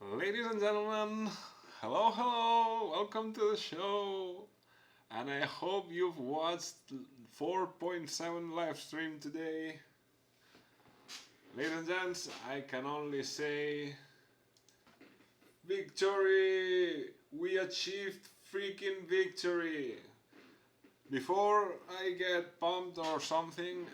Ladies and gentlemen, hello, welcome to the show. And I hope you've watched 4.7 live stream today. Ladies and gents, I can only say victory! We achieved freaking victory! Before I get pumped or something,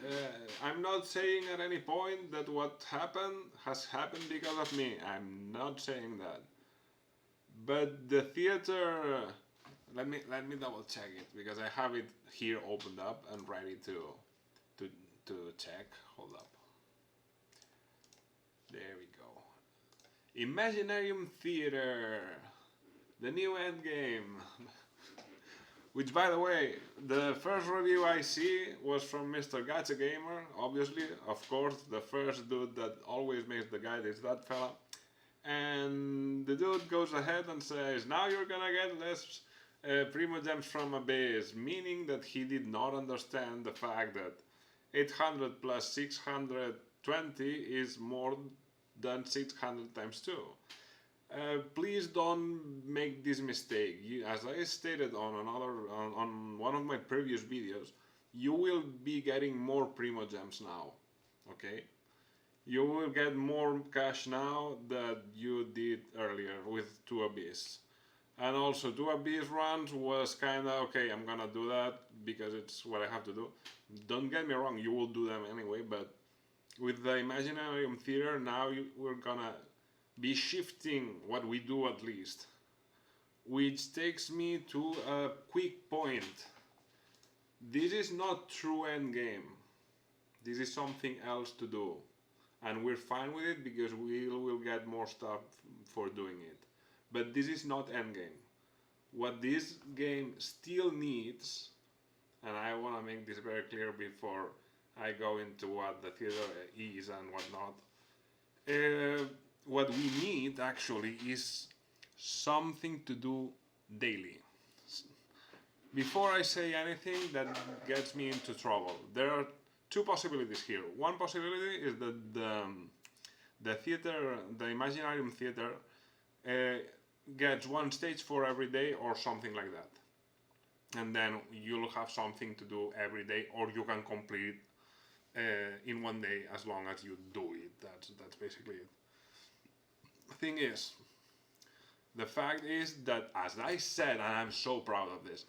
I'm not saying at any point that what happened has happened because of me. I'm not saying that. But the theater, let me double check it because I have it here opened up and ready to to check. Hold up. There we go. Imaginarium Theater, the new Endgame. Which, by the way, the first review I see was from Mr. Gacha Gamer. Obviously, of course, the first dude that always makes the guide is that fella. And the dude goes ahead and says, now you're gonna get less Primo Gems from Abyss, meaning that he did not understand the fact that 800 plus 620 is more than 600 times 2. Please don't make this mistake. As I stated on one of my previous videos, you will be getting more Primo Gems now, okay? You will get more cash now that you did earlier with 2 Abyss. And also 2 Abyss runs was kinda okay, I'm gonna do that because it's what I have to do. Don't get me wrong, you will do them anyway, but with the Imaginarium Theater now we're gonna be shifting what we do at least. Which takes me to a quick point. This is not true endgame. This is something else to do. And we're fine with it because we will get more stuff for doing it. But this is not endgame. What this game still needs, and I want to make this very clear before I go into what the theater is and whatnot. What we need actually is something to do daily. Before I say anything that gets me into trouble, there are two possibilities here. One possibility is that the theater, the Imaginarium Theater, gets one stage for every day or something like that. And then you'll have something to do every day, or you can complete in one day as long as you do it. That's basically it. Thing is, the fact is that, as I said, and I'm so proud of this,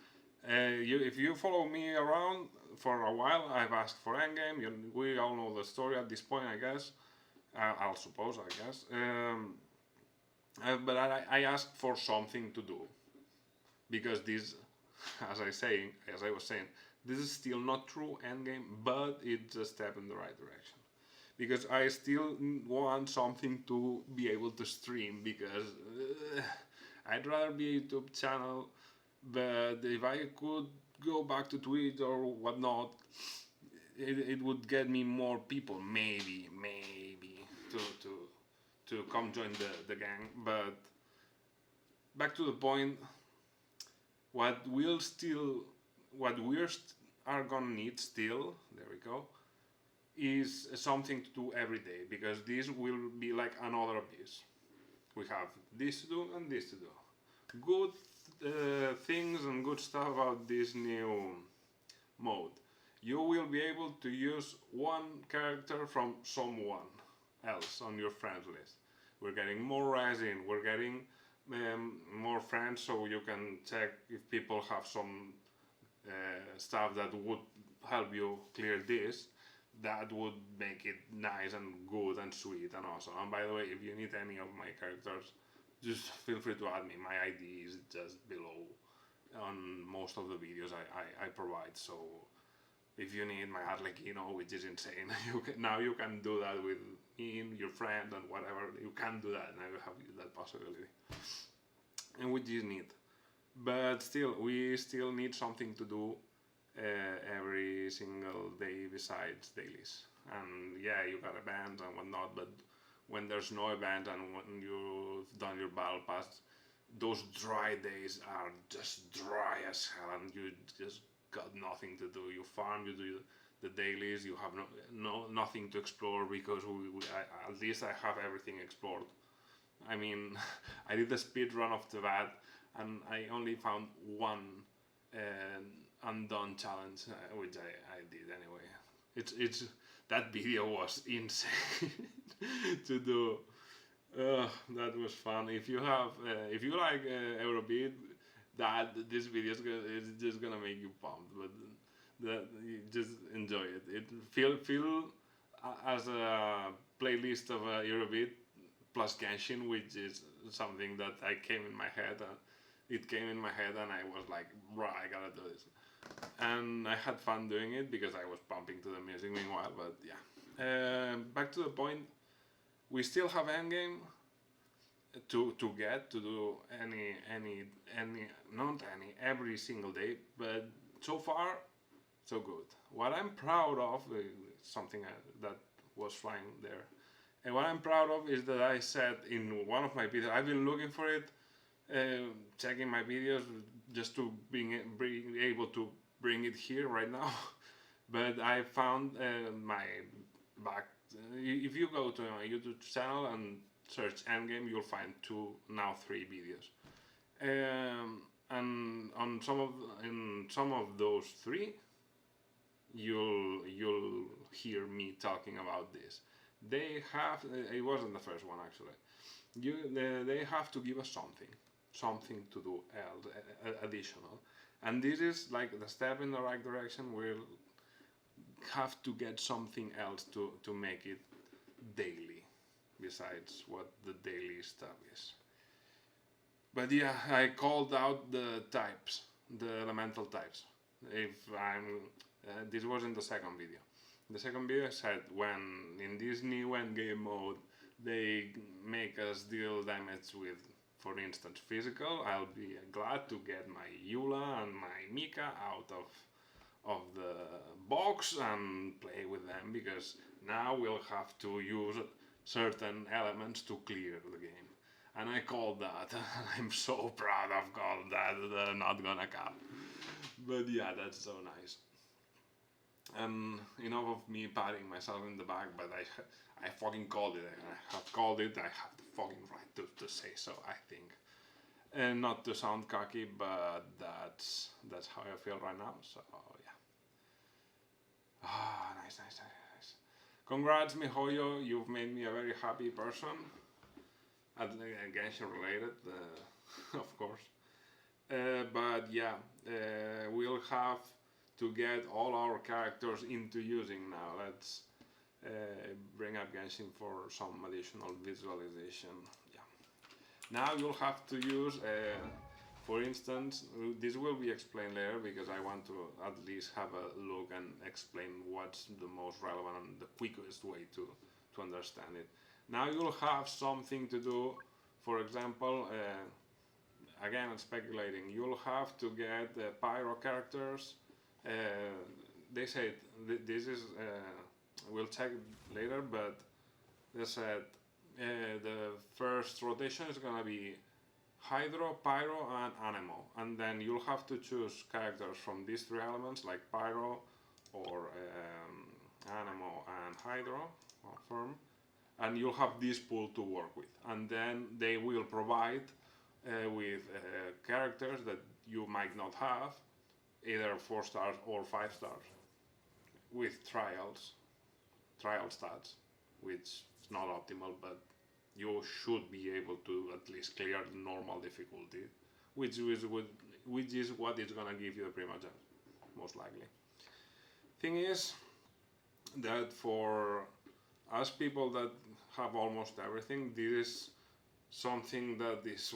if you follow me around for a while, I've asked for Endgame. We all know the story at this point, I guess. I'll suppose, I guess. But I asked for something to do because this, as I was saying, this is still not true Endgame, but it's a step in the right direction. Because I still want something to be able to stream because I'd rather be a YouTube channel, but if I could go back to Twitch or whatnot, it would get me more people, maybe to come join the gang. But back to the point, what we'll still, what we're are gonna need still, there we go, is something to do every day because this will be like another Abyss. We have this to do and this to do. Good things and good stuff about this new mode. You will be able to use one character from someone else on your friends list. We're getting more resin, we're getting more friends so you can check if people have some stuff that would help you clear this. That would make it nice and good and sweet and awesome. And by the way, if you need any of my characters, just feel free to add me. My ID is just below on most of the videos I provide. So if you need my Arlecchino, which is insane, now you can do that with me, your friend, and whatever. You can do that. Now you have that possibility. And which is neat. But still, we still need something to do every single day besides dailies. And yeah, you got events and whatnot, but when there's no event and when you've done your battle pass, those dry days are just dry as hell and you just got nothing to do. You farm, you do the dailies, you have nothing to explore because at least I have everything explored. I mean, I did the speed run of the bat, and I only found one undone challenge, which I did anyway. It's that video was insane to do. That was fun. If you have, if you like Eurobeat, this video is just gonna make you pumped. But you just enjoy it. It feel as a playlist of Eurobeat plus Genshin, which is something that I came in my head. It came in my head, and I was like, "Bro, I gotta do this." And I had fun doing it because I was pumping to the music meanwhile. But yeah, back to the point. We still have Endgame to get to do any not any every single day, but so far so good. What I'm proud of something that was flying there, and what I'm proud of is that I said in one of my videos, I've been looking for it, checking my videos just to being able to bring it here right now. But I found my back. If you go to my YouTube channel and search Endgame, you'll find now three videos. And on some of those three, you'll hear me talking about this. They have it wasn't the first one actually. They have to give us something to do else, additional, and this is like the step in the right direction. We'll have to get something else to make it daily, besides what the daily stuff is. But yeah, I called out the types, the elemental types. If I'm, this was in the second video. The second video said when in this new endgame mode they make us deal damage with, for instance, physical, I'll be glad to get my Eula and my Mika out of the box and play with them, because now we'll have to use certain elements to clear the game. And I called that. I'm so proud of called that. They're not gonna come. But yeah, that's so nice. And enough of me patting myself in the back, but I fucking called it. I have called it. I have the fucking right to say so, I think. And not to sound cocky, but that's how I feel right now. So yeah. Ah, nice. Congrats, Mihoyo. You've made me a very happy person. Genshin related, of course. But yeah, we'll have to get all our characters into using now. Let's bring up Genshin for some additional visualization. Yeah. Now you'll have to use, for instance, this will be explained later because I want to at least have a look and explain what's the most relevant and the quickest way to understand it. Now you'll have something to do, for example, again I'm speculating, you'll have to get pyro characters. They said this is, we'll check later, but they said the first rotation is gonna be Hydro, Pyro, and Anemo, and then you'll have to choose characters from these three elements, like Pyro or Anemo and Hydro, or Firm, and you'll have this pool to work with, and then they will provide with characters that you might not have, either 4 stars or 5 stars, with trial stats, which is not optimal, but you should be able to at least clear the normal difficulty, which is what is gonna give you the Primogems, most likely. Thing is that for us people that have almost everything, this is something that is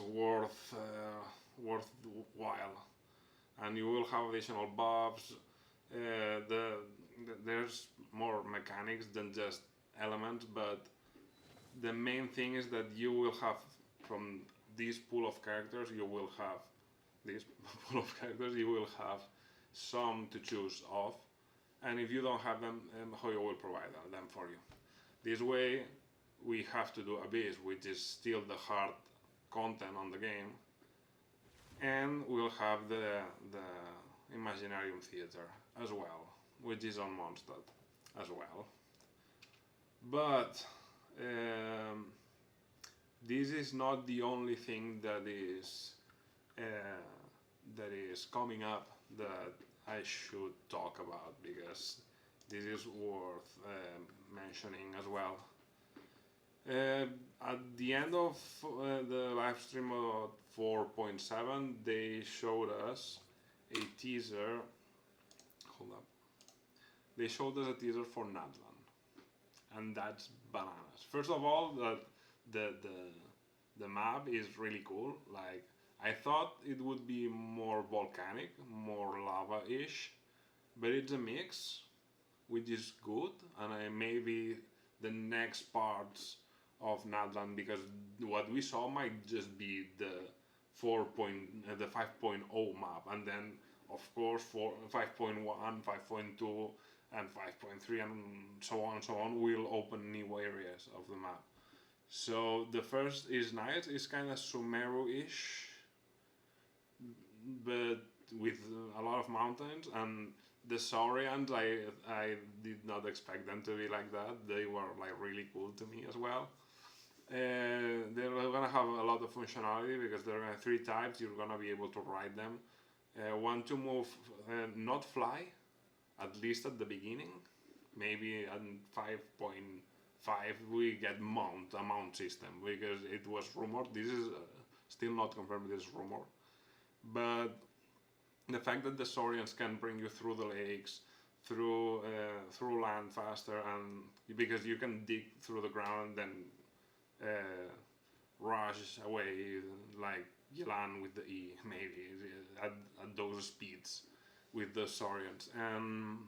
worthwhile, and you will have additional buffs. There's more mechanics than just elements, but the main thing is that you will have from this pool of characters, you will have some to choose of, and if you don't have them, Hoyo will provide them for you. This way, we have to do Abyss, which is still the hard content on the game, and we'll have the Imaginarium Theater as well, which is on Mondstadt as well. But this is not the only thing uh, that is coming up that I should talk about, because this is worth mentioning as well. Uh, at the end of the live stream of 4.7, they showed us a teaser. Hold up. They showed us a teaser for Nadland, and that's bananas. First of all, the the map is really cool. Like, I thought it would be more volcanic, more lava-ish, but it's a mix, which is good. And maybe the next parts of Nadland, because what we saw might just be the 5.0 map, and then of course for 5.1, 5.2, and 5.3, and so on and so on will open new areas of the map. So the first is nice. It's kind of Sumeru-ish, but with a lot of mountains. And the Saurians, I did not expect them to be like that. They were like really cool to me as well. They're gonna have a lot of functionality, because there are three types. You're gonna be able to ride them. Want to move, not fly, at least at the beginning. Maybe at 5.5 we get a mount system, because it was rumored. This is still not confirmed. This is rumor, but the fact that the Saurians can bring you through the lakes, through land faster, and because you can dig through the ground and then rush away like Yilan with the E, maybe at those speeds with the Saurians. And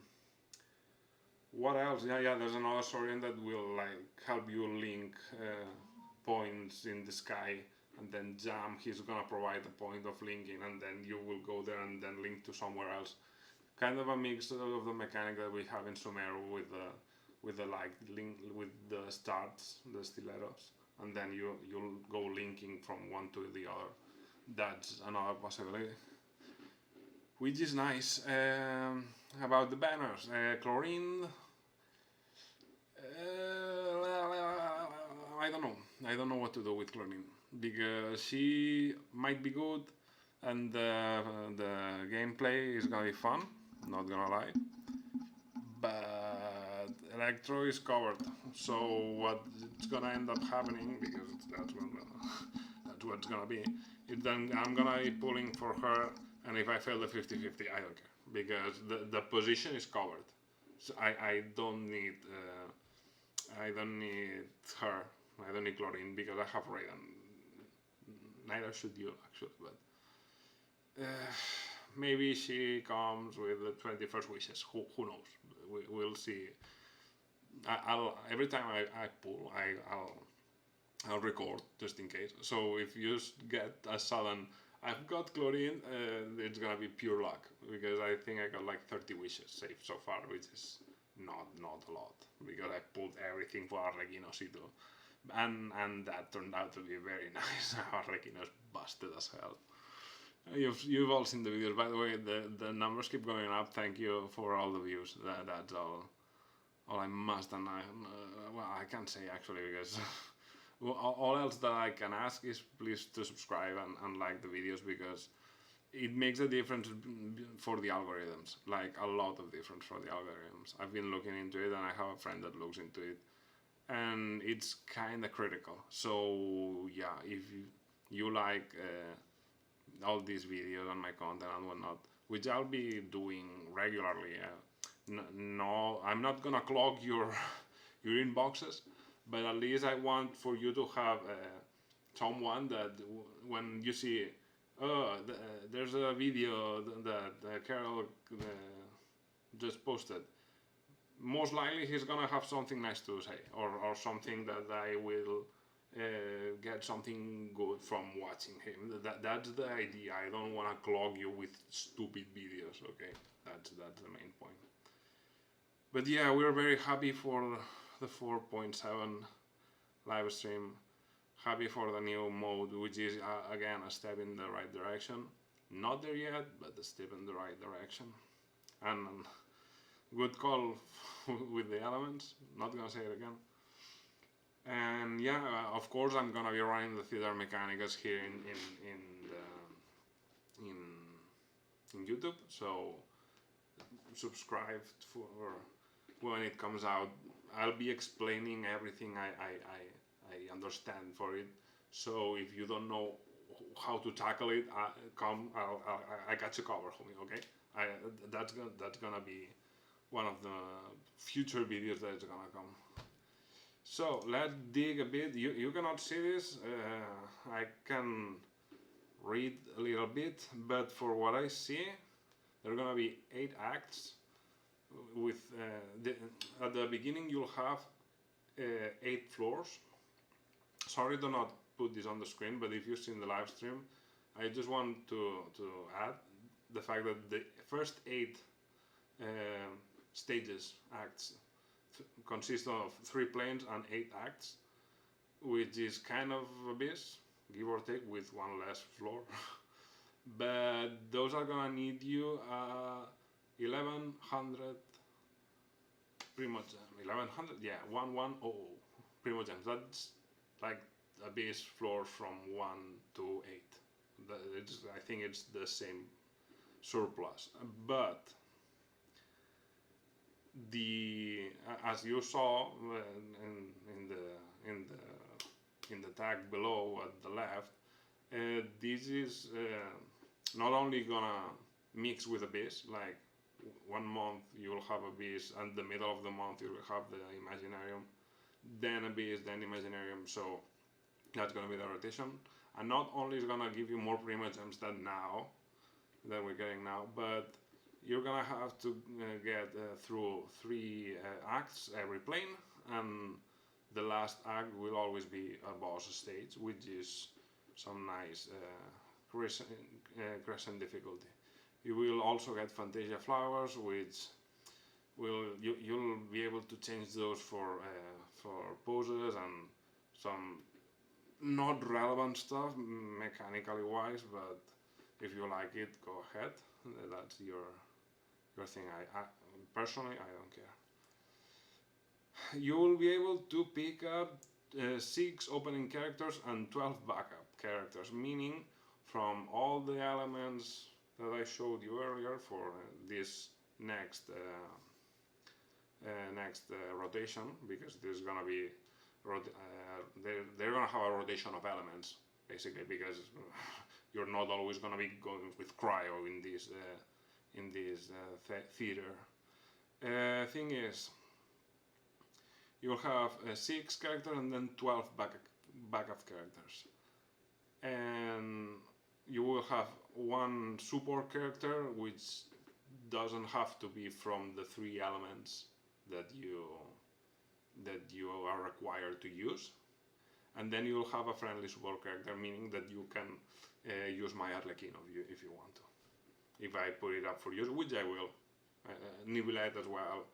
what else? Yeah, there's another Saurian that will like help you link points in the sky, and then jump. He's gonna provide a point of linking, and then you will go there and then link to somewhere else. Kind of a mix of the mechanic that we have in Sumeru with the like link with the starts, the stilettos, and then you'll go linking from one to the other. That's another possibility, which is nice. About the banners, Chlorine. I don't know. I don't know what to do with Chlorine, because she might be good, and the gameplay is gonna be fun. Not gonna lie, but Electro is covered. So what's gonna end up happening, because that's what's gonna be. Then I'm gonna be pulling for her, and if I fail the 50-50, I don't care, because the position is covered. So I don't need her. I don't need Chlorine, because I have Raiden. Neither should you, actually, but maybe she comes with the 21st wishes. Who knows? We'll see. I'll every time I pull, I'll record just in case. So if you get a sudden, I've got Chlorine, it's gonna be pure luck, because I think I got like 30 wishes saved so far, which is not a lot, because I pulled everything for Arlequinocito, and that turned out to be very nice. Arlequinos busted as hell. You've all seen the videos, by the way. The numbers keep going up. Thank you for all the views. That's all I must, and well, I can't say actually, because well, all else that I can ask is please to subscribe and like the videos, because it makes a difference for the algorithms, like a lot of difference for the algorithms. I've been looking into it, and I have a friend that looks into it, and it's kind of critical. So yeah, if you like all these videos and my content and whatnot, which I'll be doing regularly. No, I'm not gonna clog your inboxes, but at least I want for you to have someone that when you see, there's a video that Carol just posted, most likely he's gonna have something nice to say, or something that I will get something good from watching him. That's the idea. I don't want to clog you with stupid videos. Okay, that's the main point. But yeah, we're very happy for the 4.7 live stream. Happy for the new mode, which is again a step in the right direction. Not there yet, but a step in the right direction. And good call with the elements. Not gonna say it again. And yeah, of course, I'm gonna be running the theater mechanicus here in in YouTube. So subscribe for when it comes out. I'll be explaining everything I understand for it. So if you don't know how to tackle it, come. I got you covered, homie. Okay. I that's gonna be one of the future videos that's gonna come. So let's dig a bit. You cannot see this. I can read a little bit, but for what I see, there are gonna be 8 acts. With at the beginning, you'll have 8 floors. Sorry to not put this on the screen, but if you've seen the live stream, I just want to add the fact that the first 8 stages, acts, consist of 3 planes and 8 acts, which is kind of abyss, give or take, with one less floor. But those are gonna need you 1100 Primogems. 1100, yeah, 1100 Primogems. That's like a base floor from 1 to 8. I think it's the same surplus. But the as you saw in the in the tag below at the left, this is not only gonna mix with a base, like 1 month you'll have a base, and the middle of the month you'll have the Imaginarium, then a base, then Imaginarium. So that's gonna be the rotation, and not only is gonna give you more Primogems than we're getting now, but you're gonna have to get through 3 acts every plane, and the last act will always be a boss stage, which is some nice crescent difficulty. You will also get Fantasia flowers, which you'll be able to change those for poses and some not relevant stuff mechanically wise, but if you like it, go ahead. That's your thing. I personally I don't care. You will be able to pick up 6 opening characters and 12 backup characters, meaning from all the elements that I showed you earlier for this next rotation, because there's gonna be they're gonna have a rotation of elements basically, because you're not always gonna be going with cryo in this theater. Thing is, you'll have 6 characters and then 12 backup characters, and you will have 1 support character, which doesn't have to be from the 3 elements that you are required to use. And then you'll have a friendly support character, meaning that you can use my Arlequin if you want to. If I put it up for use, which I will, Nibelite as well.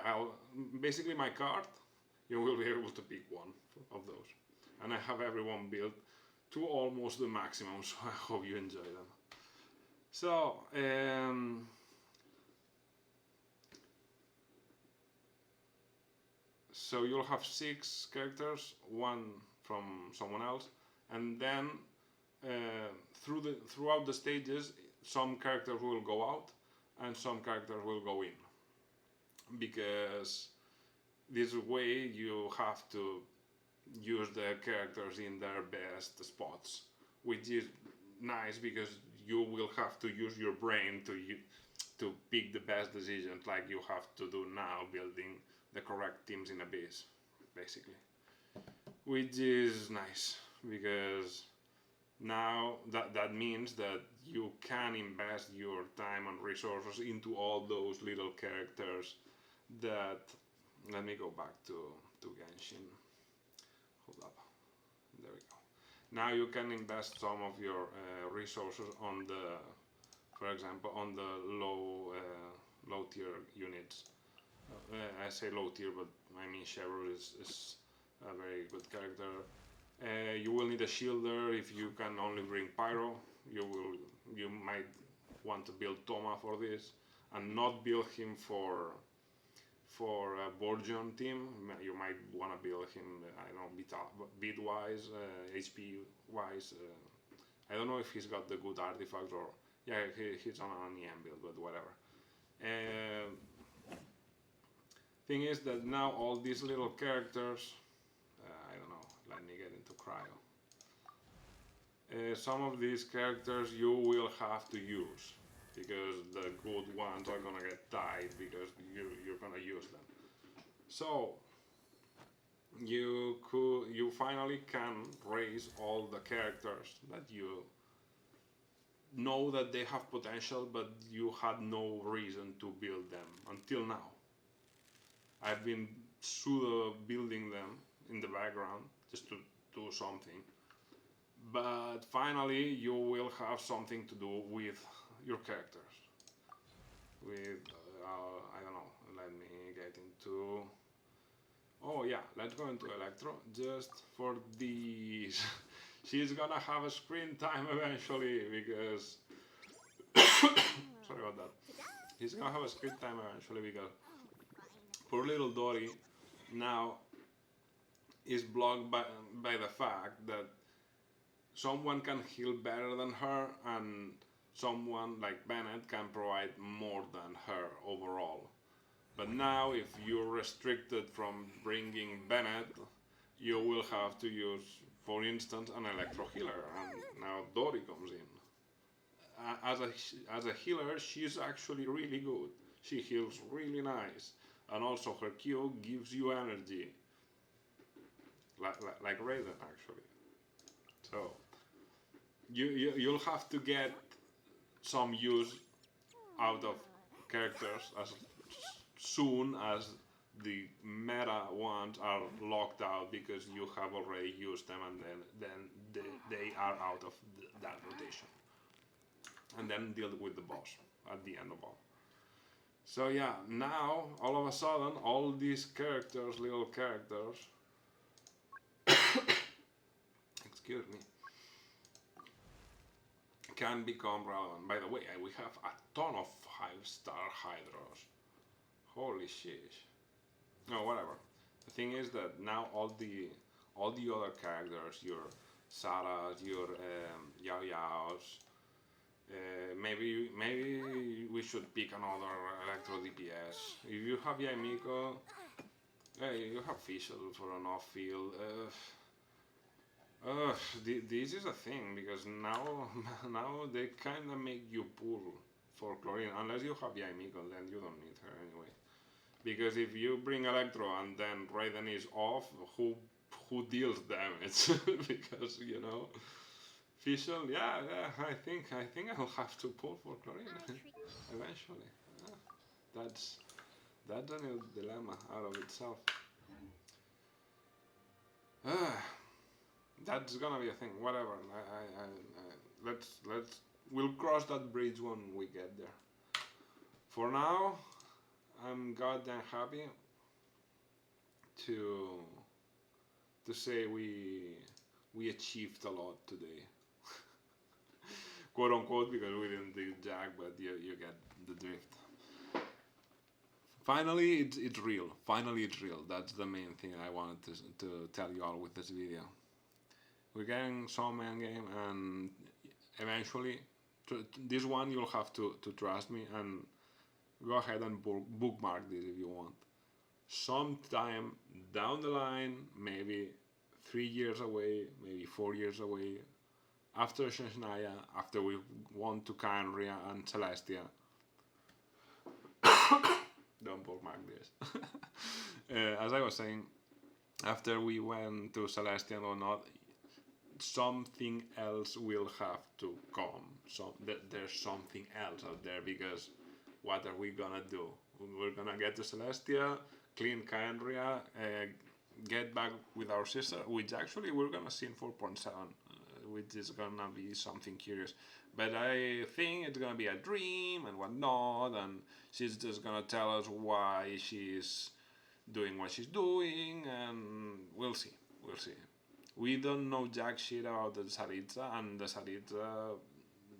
I'll basically my card. You will be able to pick one of those, and I have everyone built to almost the maximum. So I hope you enjoy them. So. So you'll have 6 characters, 1 from someone else, and then throughout the stages, some characters will go out and some characters will go in, because this way you have to use the characters in their best spots, which is nice because you will have to use your brain to pick the best decisions, like you have to do now, building the correct teams in a base, basically, which is nice because now that means that you can invest your time and resources into all those little characters that. Let me go back to Genshin. Hold up. There we go. Now you can invest some of your resources on the, for example, on the low tier units. I say low tier, but I mean Chevrolet is a very good character. You will need a shielder if you can only bring Pyro. You might want to build Toma for this, and not build him for a Borgion team. You might want to build him, I don't know, bit wise, HP wise. I don't know if he's got the good artifacts or yeah, he's on an EM build, but whatever. Thing is that now all these little characters, I don't know. Let me get into cryo. Some of these characters you will have to use because the good ones are gonna get died because you're gonna use them. So you finally can raise all the characters that you know that they have potential, but you had no reason to build them until now. I've been pseudo building them in the background just to do something. But finally, you will have something to do with your characters. With, I don't know, let me get into. Oh, yeah, let's go into Electro just for these. She's gonna have a screen time eventually because. Sorry about that. He's gonna have a screen time eventually because poor little Dory now is blocked by the fact that someone can heal better than her and someone like Bennett can provide more than her overall. But now if you're restricted from bringing Bennett, you will have to use, for instance, an electro healer, and now Dory comes in. As a healer, she's actually really good. She heals really nice, and also her Q gives you energy, like Raiden actually. So you'll have to get some use out of characters as soon as the meta ones are locked out because you have already used them and then they are out of that rotation. And then deal with the boss at the end of all. So yeah, now all of a sudden all these characters, little characters, excuse me, can become relevant. By the way, we have a ton of 5-star Hydros. Holy sheesh. No, whatever. The thing is that now all the other characters, your Saras, your Yao Yaos, maybe we should pick another Electro DPS. If you have Yaimiko, you have Fischl for an off-field. This is a thing because now they kind of make you pull for Chlorine unless you have Yaimiko, then you don't need her anyway. Because if you bring Electro and then Raiden is off, who deals damage? Because you know, Fischl, yeah, I think I'll have to pull for Chlorine eventually. That's a new dilemma out of itself. That's gonna be a thing. Whatever. We'll cross that bridge when we get there. For now, I'm goddamn happy to say we achieved a lot today, quote unquote, because we didn't do jack, but you get the drift. Finally, it's real. Finally, it's real. That's the main thing I wanted to tell you all with this video. We're getting some endgame, and eventually, this one you'll have to trust me and go ahead and bookmark this if you want. Sometime down the line, maybe 3 years away, maybe 4 years away, after Shenshnaya, after we won to Kanria and Celestia. Don't bookmark this. As I was saying, after we went to Celestia and whatnot, something else will have to come. So there's something else out there because what are we gonna do? We're gonna get to Celestia, clean Kanria, get back with our sister, which actually we're gonna see in 4.7, which is gonna be something curious. But I think it's gonna be a dream and whatnot, and she's just gonna tell us why she's doing what she's doing, and we'll see. We don't know jack shit about the Saritza, and the Saritza,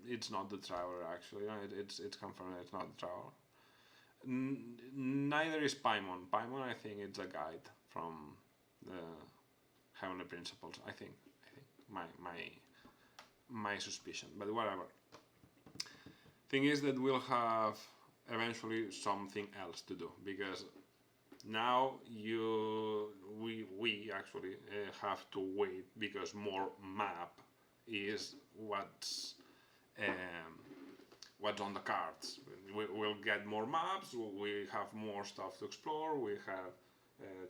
it's not the Traveler actually. It's confirmed it's not the Traveler. Neither is Paimon. Paimon, I think it's a guide from the Heavenly Principles. I think my suspicion, but whatever. Thing is that we'll have eventually something else to do, because now we actually have to wait, because more map is um, what's on the cards. We'll get more maps, we have more stuff to explore, we have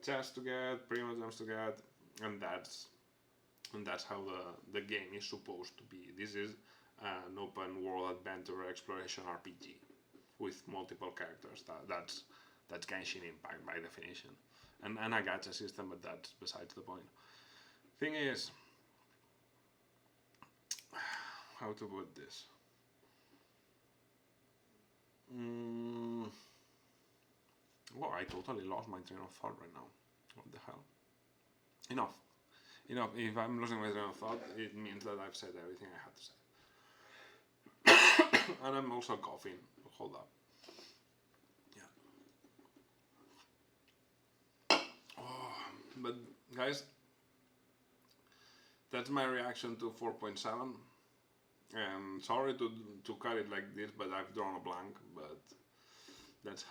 chests to get, primogems to get, and that's how the game is supposed to be. This is an open world adventure exploration RPG with multiple characters. That's Genshin Impact by definition, and a gacha system, but that's besides the point. Thing is, how to put this? Well, I totally lost my train of thought right now. What the hell? Enough. Enough. If I'm losing my train of thought, it means that I've said everything I had to say. And I'm also coughing. Hold up. Yeah. Oh, but guys, that's my reaction to 4.7. Sorry to cut it like this, but I've drawn a blank. But that's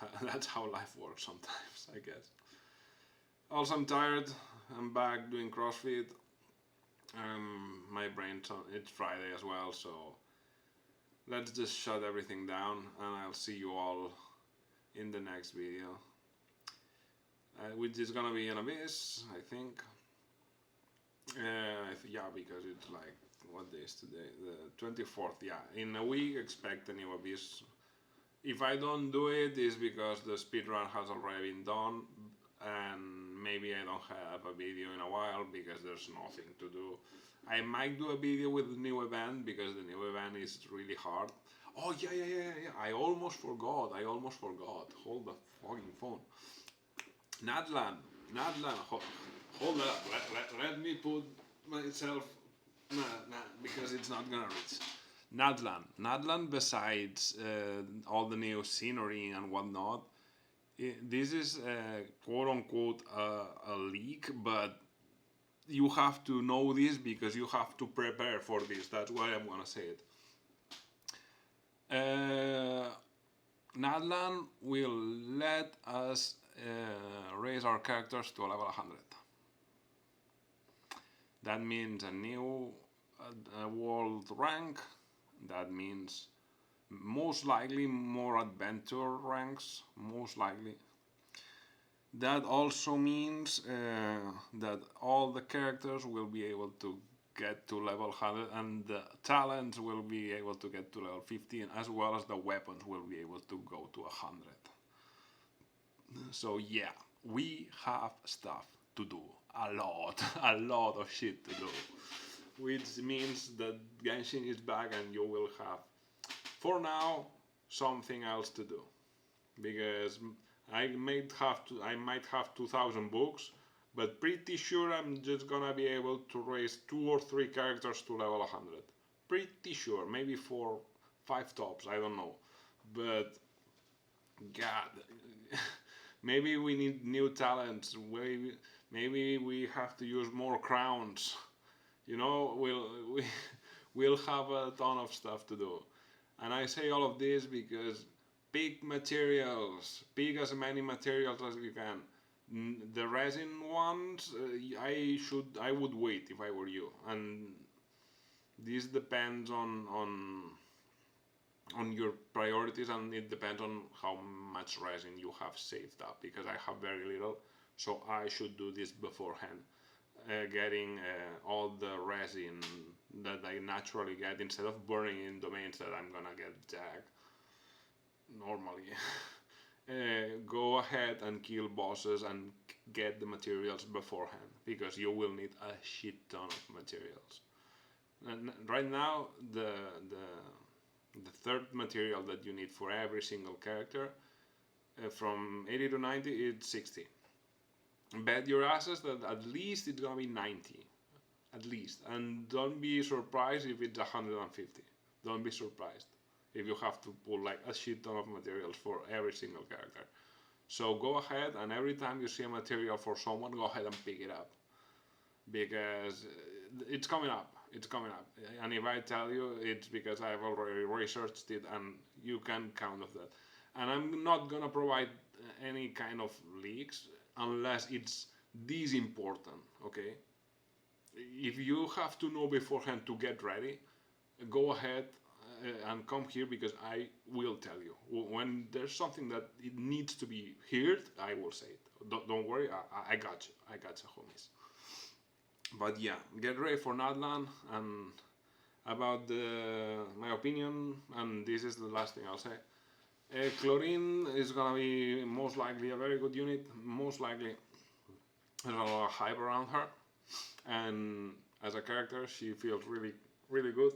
how life works sometimes, I guess. Also, I'm tired. I'm back doing CrossFit. My brain's on, it's Friday as well, so let's just shut everything down, and I'll see you all in the next video, which is gonna be an abyss, I think. Yeah, because it's like, what day is today? The 24th. Yeah, in a week expect a new abyss. If I don't do it, it's because the speedrun has already been done, and maybe I don't have a video in a while because there's nothing to do. I might do a video with the new event, because the new event is really hard. Oh yeah. I almost forgot. Hold the fucking phone. Nadlan, hold up. Let me put myself. Nah, because it's not gonna reach. Nadlan. Besides all the new scenery and whatnot, this is quote unquote a leak, but you have to know this because you have to prepare for this. That's why I'm gonna say it. Nadlan will let us raise our characters to a level 100. That means a new world rank. That means most likely more adventure ranks. Most likely. That also means that all the characters will be able to get to level 100, and the talents will be able to get to level 15, as well as the weapons will be able to go to 100. So yeah, we have stuff to do. A lot of shit to do. Which means that Genshin is back, and you will have, for now, something else to do. Because I might have 2,000 books, but pretty sure I'm just gonna be able to raise 2 or 3 characters to level 100. Pretty sure, maybe 4, 5 tops, I don't know. But God, maybe we need new talents. Maybe we have to use more crowns. You know, we'll have a ton of stuff to do. And I say all of this because pick materials, pick as many materials as you can. The resin ones, I would wait if I were you. And this depends on your priorities, and it depends on how much resin you have saved up, because I have very little, so I should do this beforehand. Getting all the resin that I naturally get, instead of burning in domains that I'm gonna get jacked normally. Go ahead and kill bosses and get the materials beforehand, because you will need a shit ton of materials. And right now, the third material that you need for every single character, from 80 to 90, it's 60. Bet your asses that at least it's gonna be 90, at least. And don't be surprised if it's 150. Don't be surprised. if you have to pull like a shit ton of materials for every single character. So go ahead, and every time you see a material for someone, go ahead and pick it up, because it's coming up. It's coming up. And if I tell you, it's because I've already researched it, and you can count of that. And I'm not gonna provide any kind of leaks unless it's this important. Okay. If you have to know beforehand to get ready, go ahead and come here, because I will tell you when there's something that it needs to be heard. I will say it. Don't worry, I got you. I got you, homies. But yeah, get ready for Nadlan. And about my opinion, and this is the last thing I'll say. Chlorine is gonna be most likely a very good unit. Most likely, there's a lot of hype around her, and as a character, she feels really, really good.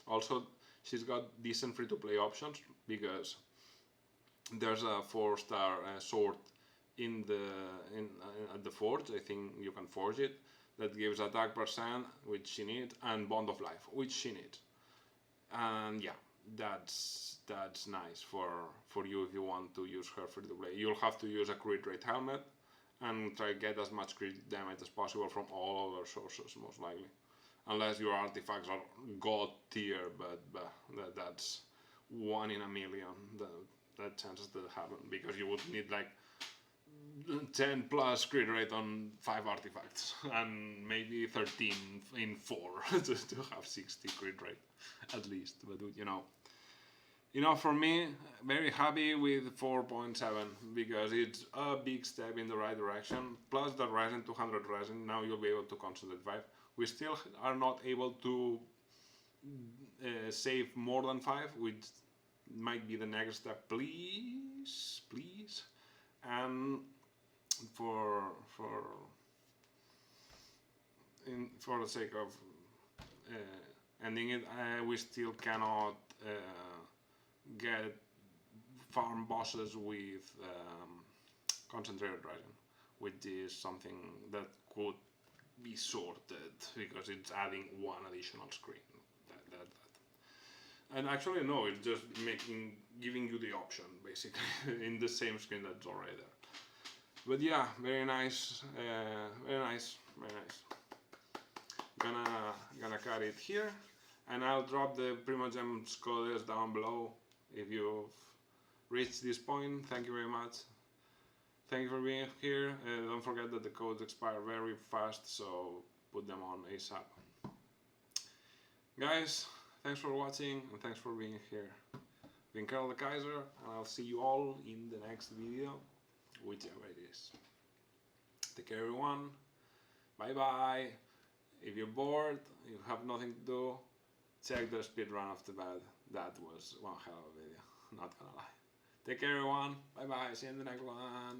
Also, she's got decent free-to-play options, because there's a 4-star sword at the forge. I think you can forge it. That gives attack percent, which she needs, and bond of life, which she needs. And yeah, that's nice for you if you want to use her free to play. You'll have to use a crit rate helmet and try to get as much crit damage as possible from all other sources, most likely. Unless your artifacts are god tier, but that's 1 in a million. That chances that happen, because you would need like 10 plus crit rate on 5 artifacts, and maybe 13 in 4 to have 60 crit rate at least. But for me, very happy with 4.7, because it's a big step in the right direction. Plus the resin, 200 resin, now you'll be able to concentrate 5. We still are not able to save more than 5, which might be the next step. Please. And for the sake of ending it, we still cannot get farm bosses with concentrated resin, which is something that could be sorted, because it's adding 1 additional screen. That. And actually no, it's just giving you the option basically in the same screen that's already there. But yeah, very nice, very nice. Gonna cut it here, and I'll drop the Primogems codes down below. If you've reached this point, thank you very much. Thank you for being here. Don't forget that the codes expire very fast, so put them on ASAP. Guys, thanks for watching, and thanks for being here. Been Karl the Kaiser, and I'll see you all in the next video, whichever it is. Take care, everyone. Bye bye. If you're bored, you have nothing to do, check the speedrun of the bed. That was one hell of a video, not gonna lie. Take care, everyone. Bye bye. See you in the next one.